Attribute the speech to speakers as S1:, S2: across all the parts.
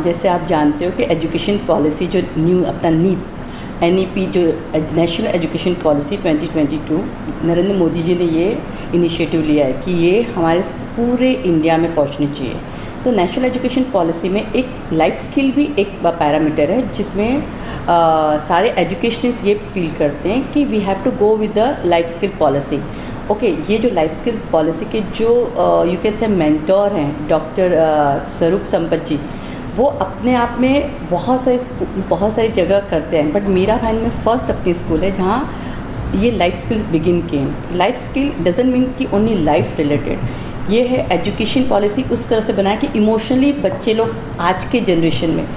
S1: जैसे आप जानते हो कि एजुकेशन पॉलिसी जो न्यू अपना नीप NEP जो national education policy 2022 Narendra Modi ji ने ये इनिशिएटिव लिया है कि ये हमारे पूरे इंडिया में पहुंचनी चाहिए। तो नेशनल एजुकेशन पॉलिसी में एक लाइफ स्किल भी एक पैरामीटर है जिसमें सारे एजुकेशनिस्ट ये फील करते हैं कि we have to go with the life skill policy. Okay, ये जो लाइफ स्किल पॉलिसी के जो यू कैन से मेंटोर हैं डॉक्टर स्वरूप संपत जी, वो अपने आप में बहुत सारी जगह करते हैं, बट मीरा भाई में फर्स्ट अपनी स्कूल है जहाँ ये लाइफ स्किल्स बिगिन किए हैं। लाइफ स्किल डजंट मीन कि ओनली लाइफ रिलेटेड, ये है एजुकेशन पॉलिसी उस तरह से बनाया कि इमोशनली बच्चे लोग आज के जनरेशन में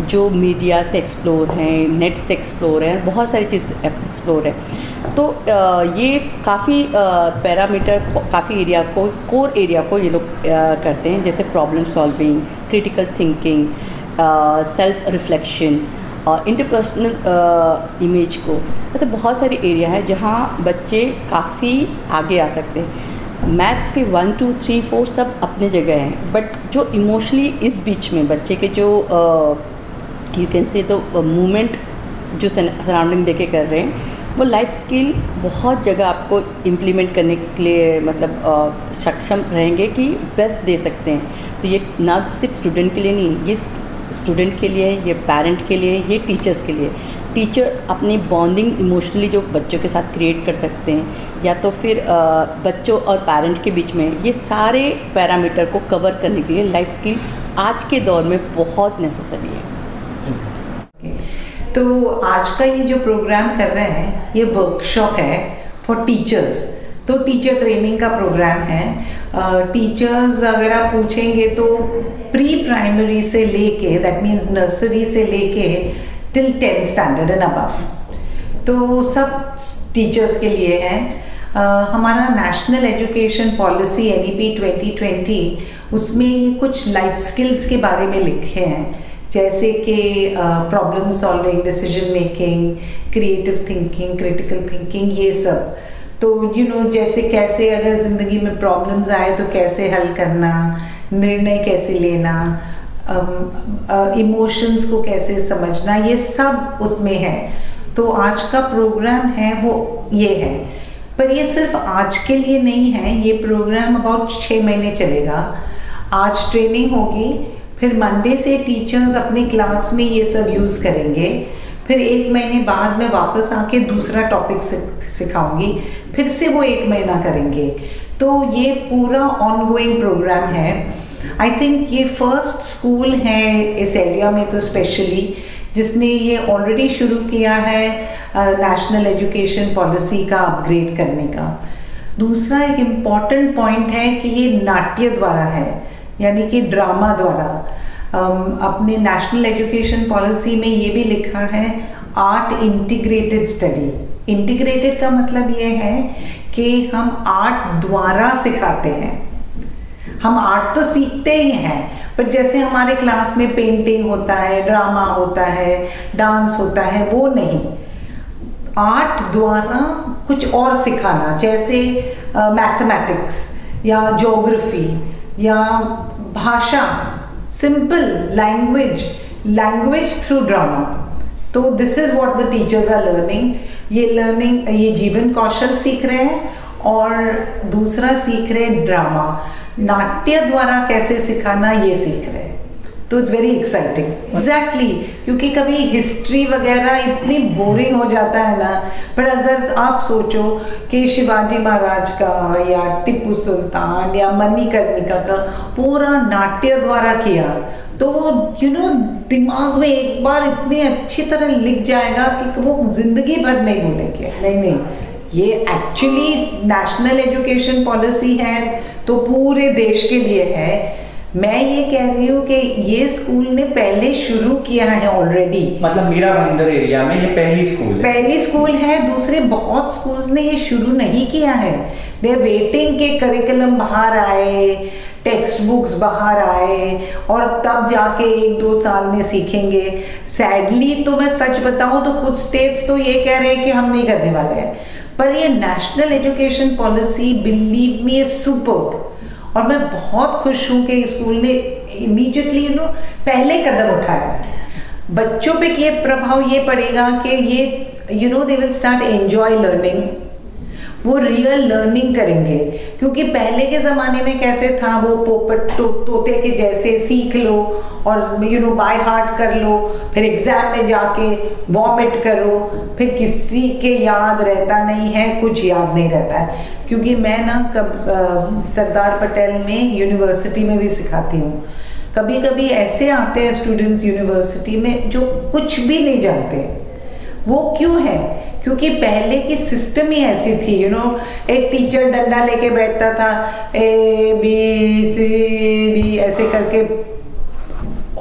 S1: जो मीडिया से एक्सप्लोर हैं, नेट से एक्सप्लोर हैं, बहुत सारी चीज़ एक्सप्लोर है, तो ये काफ़ी पैरामीटर, काफ़ी एरिया को, कोर एरिया को ये लोग करते हैं, जैसे problem solving, critical thinking, self reflection और इंटरपर्सनल इमेज को, मतलब बहुत सारी एरिया है जहाँ बच्चे काफ़ी आगे आ सकते हैं। मैथ्स के 1 2 3 4 सब अपने जगह हैं, बट जो इमोशनली इस बीच में बच्चे के जो यू कैन से तो मूवमेंट जो सराउंडिंग देके कर रहे हैं, वो लाइफ स्किल बहुत जगह आपको इम्प्लीमेंट करने के लिए मतलब सक्षम रहेंगे कि बेस्ट दे सकते हैं। तो ये ना सिर्फ स्टूडेंट के लिए नहीं, ये स्टूडेंट के लिए, ये पेरेंट के लिए, ये टीचर्स के लिए। टीचर अपनी बॉन्डिंग इमोशनली जो बच्चों के साथ क्रिएट कर सकते हैं, या तो फिर बच्चों और पेरेंट के बीच में, ये सारे पैरामीटर को कवर करने के लिए लाइफ स्किल आज के दौर में बहुत नेसेसरी है।
S2: तो आज का ये जो प्रोग्राम कर रहे हैं, ये वर्कशॉप है फॉर टीचर्स। तो टीचर ट्रेनिंग का प्रोग्राम है। टीचर्स अगर आप पूछेंगे तो प्री प्राइमरी से लेके, दैट मीन्स नर्सरी से लेके till 10th standard and above, तो सब टीचर्स के लिए है। हमारा नेशनल एजुकेशन पॉलिसी NEP 2020, उसमें ये कुछ लाइफ स्किल्स के बारे में लिखे हैं, जैसे कि problem solving, decision making, creative thinking, critical thinking, ये सब। तो जैसे कैसे अगर ज़िंदगी में प्रॉब्लम्स आए तो कैसे हल करना, निर्णय कैसे लेना, इमोशंस को कैसे समझना, ये सब उसमें है। तो आज का प्रोग्राम है वो ये है, पर ये सिर्फ आज के लिए नहीं है। ये प्रोग्राम अबाउट 6 महीने चलेगा। आज ट्रेनिंग होगी, फिर मंडे से टीचर्स अपने क्लास में ये सब यूज़ करेंगे, फिर 1 महीने बाद मैं वापस आके दूसरा टॉपिक सिखाऊंगी, फिर से वो 1 महीना करेंगे। तो ये पूरा ऑनगोइंग प्रोग्राम है। आई थिंक ये फर्स्ट स्कूल है इस एरिया में तो स्पेशली जिसने ये ऑलरेडी शुरू किया है नेशनल एजुकेशन पॉलिसी का अपग्रेड करने का। दूसरा एक इम्पॉर्टेंट पॉइंट है कि ये नाट्य द्वारा है, यानी कि ड्रामा द्वारा। अपने नेशनल एजुकेशन पॉलिसी में ये भी लिखा है आर्ट इंटीग्रेटेड स्टडी। इंटीग्रेटेड का मतलब ये है कि हम आर्ट द्वारा सिखाते हैं। हम आर्ट तो सीखते ही हैं, पर जैसे हमारे क्लास में पेंटिंग होता है, ड्रामा होता है, डांस होता है, वो नहीं। आर्ट द्वारा कुछ और सिखाना, जैसे मैथमेटिक्स या ज्योग्राफी या भाषा, सिंपल लैंग्वेज थ्रू ड्रामा। तो this is what the teachers are learning. ये जीवन कौशल सीख रहे हैं और दूसरा सीख रहे हैं ड्रामा, नाट्य द्वारा कैसे सिखाना, ये सीख रहे हैं। तो इट्स वेरी एक्साइटिंग। एग्जैक्टली, क्योंकि कभी हिस्ट्री वगैरह इतनी बोरिंग हो जाता है ना, पर अगर आप सोचो कि शिवाजी महाराज का या टिप्पू सुल्तान या मणिकर्णिका का पूरा नाट्य द्वारा किया, तो दिमाग में एक बार इतनी अच्छी तरह लिख जाएगा कि वो जिंदगी भर नहीं भूलेंगे। नहीं, ये एक्चुअली नेशनल एजुकेशन पॉलिसी है तो पूरे देश के लिए है। मैं ये कह रही हूँ कि ये स्कूल ने पहले शुरू किया है ऑलरेडी, मतलब
S3: मीरा भाईंदर एरिया में ये पहली स्कूल है।
S2: दूसरे बहुत स्कूल्स ने ये शुरू नहीं किया है। दे वेटिंग के करिकुलम बाहर आए, टेक्स्ट बुक्स बाहर आए और तब जाके 1-2 साल में सीखेंगे। सैडली तो मैं सच बताऊं तो कुछ स्टेट्स तो ये कह रहे हैं कि हम नहीं करने वाले हैं, पर ये national education policy believe me is super. और मैं बहुत खुश हूँ कि स्कूल ने इमीडिएटली पहले कदम उठाया। बच्चों पे ये प्रभाव ये पड़ेगा कि ये they will start enjoy learning, वो रियल लर्निंग करेंगे। क्योंकि पहले के ज़माने में कैसे था, वो पोपट तोते के जैसे सीख लो और बाय हार्ट कर लो, फिर एग्जाम में जाके वॉमिट करो, फिर किसी के याद रहता नहीं है, कुछ याद नहीं रहता है। क्योंकि मैं ना सरदार पटेल में यूनिवर्सिटी में भी सिखाती हूँ। कभी कभी ऐसे आते हैं स्टूडेंट्स यूनिवर्सिटी में जो कुछ भी नहीं जानते। वो क्यों है? क्योंकि पहले की सिस्टम ही ऐसी थी। एक टीचर डंडा लेके बैठता था, ABCD ऐसे करके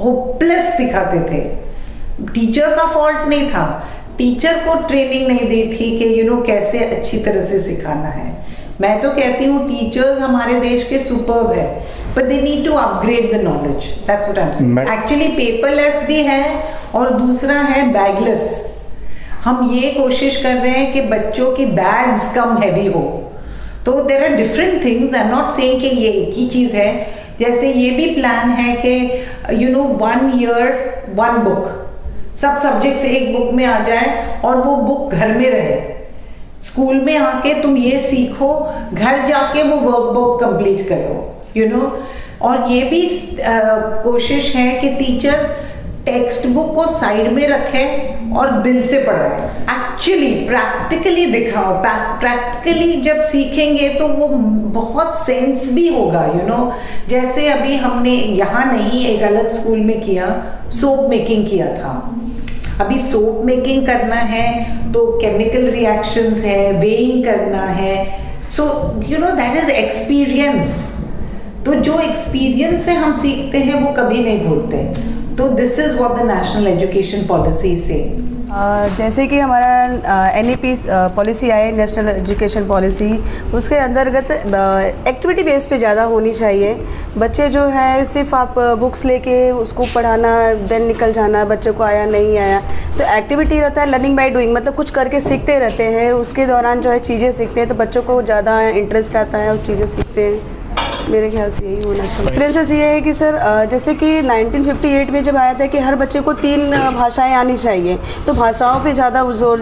S2: होपलेस सिखाते थे। टीचर का फॉल्ट नहीं था, टीचर को ट्रेनिंग नहीं दी थी कि कैसे अच्छी तरह से सिखाना है। मैं तो कहती हूँ टीचर्स हमारे देश के सुपर्ब है, but they need to upgrade the knowledge. That's what I'm saying. Actually paperless भी है और दूसरा है बैगलेस। हम ये कोशिश कर रहे हैं कि बच्चों की बैग्स कम हैवी हो। तो there are different things. I'm not saying कि ये एक ही चीज़ है। जैसे ये भी प्लान है कि 1 year 1 book, सब सब्जेक्ट्स एक बुक में आ जाए और वो बुक घर में रहे। स्कूल में आके तुम ये सीखो, घर जाके वो वर्कबुक कंप्लीट करो। और ये भी कोशिश है कि टीचर टेक्स्ट बुक को साइड में रखे और दिल से पढ़ाए। एक्चुअली प्रैक्टिकली दिखाओ। प्रैक्टिकली जब सीखेंगे तो वो बहुत सेंस भी होगा। जैसे अभी हमने यहाँ नहीं, एक अलग स्कूल में किया, सोप मेकिंग किया था। अभी सोप मेकिंग करना है तो केमिकल रिएक्शंस है, वेइंग करना है। So that is experience. तो जो एक्सपीरियंस से हम सीखते हैं वो कभी नहीं भूलते। तो this is what the national education policy से
S4: जैसे कि हमारा NEP पॉलिसी आए, नेशनल एजुकेशन पॉलिसी, उसके अंतर्गत एक्टिविटी बेस पे ज़्यादा होनी चाहिए। बच्चे जो है सिर्फ आप बुक्स लेके उसको पढ़ाना देन निकल जाना, बच्चे को आया नहीं आया, तो एक्टिविटी रहता है लर्निंग बाय डूइंग, मतलब कुछ करके सीखते रहते हैं। उसके दौरान जो है चीज़ें सीखते हैं तो बच्चों को ज़्यादा इंटरेस्ट आता है और चीज़ें सीखते हैं। मेरे ख्याल से यही होना चाहिए। डिफरेंसेस ये है कि सर जैसे कि 1958 में जब आया था कि हर बच्चे को 3 भाषाएं आनी चाहिए, तो भाषाओं पे ज़्यादा जोर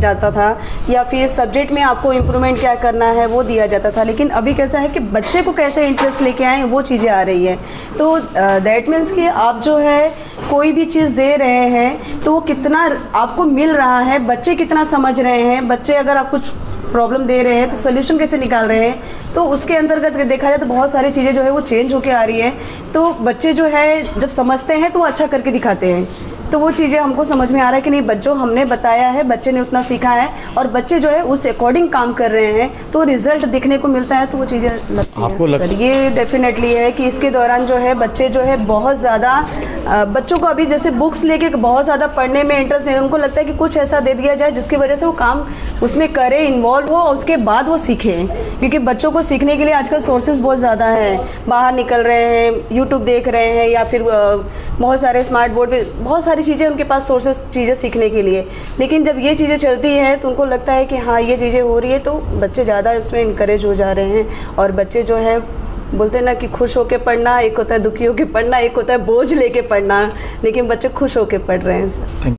S4: जाता था, या फिर सब्जेक्ट में आपको इम्प्रूवमेंट क्या करना है वो दिया जाता था। लेकिन अभी कैसा है कि बच्चे को कैसे इंटरेस्ट लेके आएँ वो चीज़ें आ रही है। तो दैट मीन्स कि आप जो है कोई भी चीज़ दे रहे हैं तो वो कितना आपको मिल रहा है, बच्चे कितना समझ रहे हैं, बच्चे अगर आप कुछ प्रॉब्लम दे रहे हैं तो सोल्यूशन कैसे निकाल रहे हैं, तो उसके अंतर्गत देखा जाए तो बहुत सारी चीज़ें जो है वो चेंज होके आ रही है। तो बच्चे जो है जब समझते हैं तो वो अच्छा करके दिखाते हैं, तो वो चीज़ें हमको समझ में आ रहा है कि नहीं, बच्चों हमने बताया है, बच्चे ने उतना सीखा है और बच्चे जो है उस अकॉर्डिंग काम कर रहे हैं, तो रिजल्ट दिखने को मिलता है, तो वो चीज़ें लगती हैं। सर ये डेफिनेटली है कि इसके दौरान जो है बच्चे जो है बहुत ज़्यादा, बच्चों को अभी जैसे बुक्स लेके बहुत ज़्यादा पढ़ने में इंटरेस्ट नहीं, उनको लगता है कि कुछ ऐसा दे दिया जाए जिसकी वजह से वो काम उसमें करे, इन्वॉल्व हो और उसके बाद वो सीखें। क्योंकि बच्चों को सीखने के लिए आजकल सोर्सेज बहुत ज़्यादा हैं, बाहर निकल रहे हैं, यूट्यूब देख रहे हैं, या फिर बहुत सारे स्मार्ट बोर्ड पे बहुत सारी चीज़ें उनके पास सोर्सेस चीज़ें सीखने के लिए। लेकिन जब ये चीज़ें चलती है तो उनको लगता है कि हाँ ये चीज़ें हो रही है, तो बच्चे ज़्यादा उसमें इनकरेज हो जा रहे हैं। और बच्चे जो है बोलते हैं ना कि खुश होके पढ़ना एक होता है, दुखी होके पढ़ना एक होता है, बोझ लेके पढ़ना, लेकिन बच्चे खुश होके पढ़ रहे हैं। सर